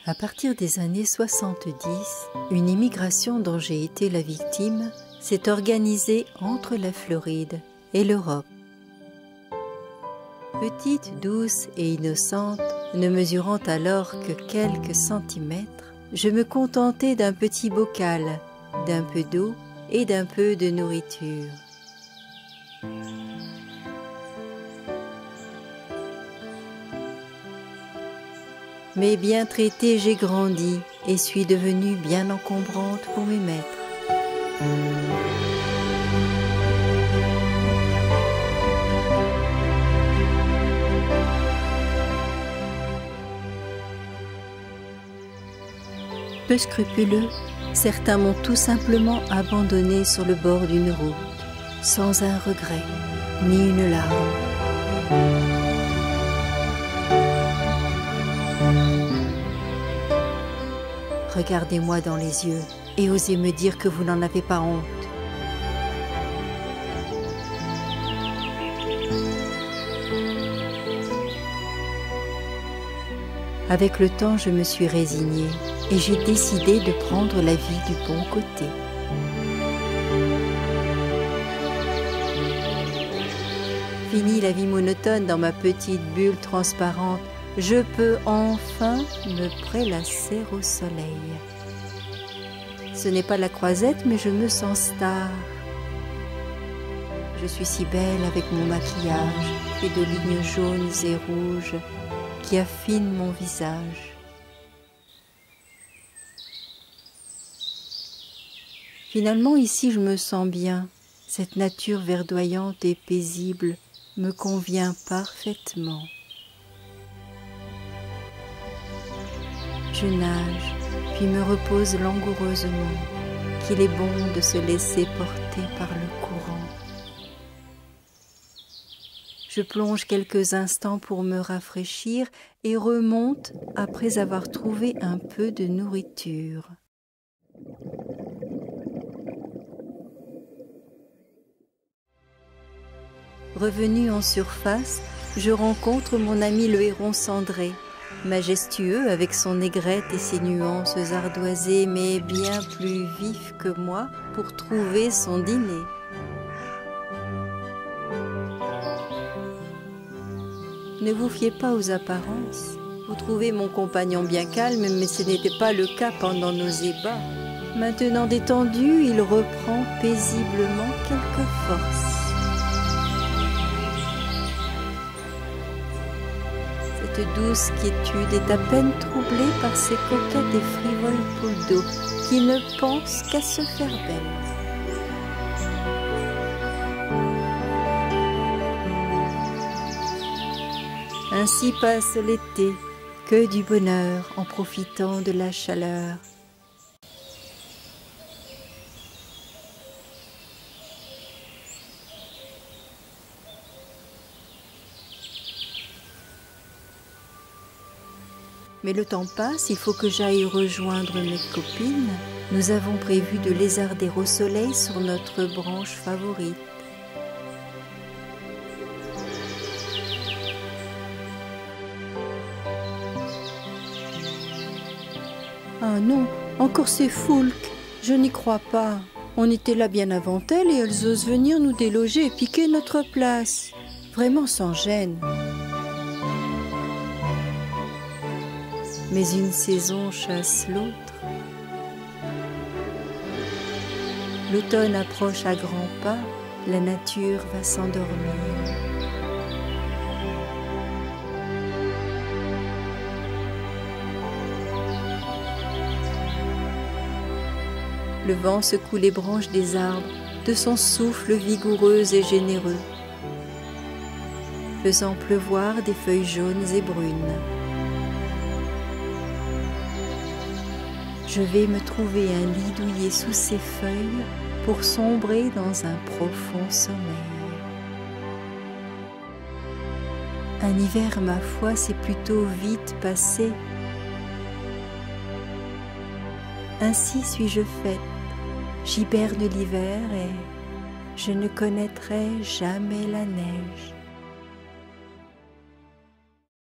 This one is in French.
À partir des années 70, une immigration dont j'ai été la victime s'est organisée entre la Floride et l'Europe. Petite, douce et innocente, ne mesurant alors que quelques centimètres, je me contentais d'un petit bocal, d'un peu d'eau et d'un peu de nourriture. Mais bien traitée, j'ai grandi et suis devenue bien encombrante pour mes maîtres. Peu scrupuleux, certains m'ont tout simplement abandonné sur le bord d'une route, sans un regret, ni une larme. Regardez-moi dans les yeux et osez me dire que vous n'en avez pas honte. Avec le temps, je me suis résignée et j'ai décidé de prendre la vie du bon côté. Fini la vie monotone dans ma petite bulle transparente. Je peux enfin me prélasser au soleil. Ce n'est pas la croisette, mais je me sens star. Je suis si belle avec mon maquillage et de lignes jaunes et rouges qui affinent mon visage. Finalement, ici, je me sens bien. Cette nature verdoyante et paisible me convient parfaitement. Je nage, puis me repose langoureusement, qu'il est bon de se laisser porter par le courant. Je plonge quelques instants pour me rafraîchir et remonte après avoir trouvé un peu de nourriture. Revenu en surface, je rencontre mon ami le héron cendré, majestueux avec son aigrette et ses nuances ardoisées, mais bien plus vif que moi pour trouver son dîner. Ne vous fiez pas aux apparences. Vous trouvez mon compagnon bien calme, mais ce n'était pas le cas pendant nos ébats. Maintenant détendu, il reprend paisiblement quelques forces. Cette douce quiétude est à peine troublée par ces coquettes et frivoles poules d'eau qui ne pensent qu'à se faire belles. Ainsi passe l'été, que du bonheur en profitant de la chaleur. Mais le temps passe, il faut que j'aille rejoindre mes copines. Nous avons prévu de lézarder au soleil sur notre branche favorite. Ah non, encore ces foulques, je n'y crois pas. On était là bien avant elles et elles osent venir nous déloger et piquer notre place. Vraiment sans gêne. Mais une saison chasse l'autre. L'automne approche à grands pas, la nature va s'endormir. Le vent secoue les branches des arbres de son souffle vigoureux et généreux, faisant pleuvoir des feuilles jaunes et brunes. Je vais me trouver un lit douillet sous ses feuilles pour sombrer dans un profond sommeil. Un hiver, ma foi, c'est plutôt vite passé. Ainsi suis-je faite, j'hiberne l'hiver et je ne connaîtrai jamais la neige.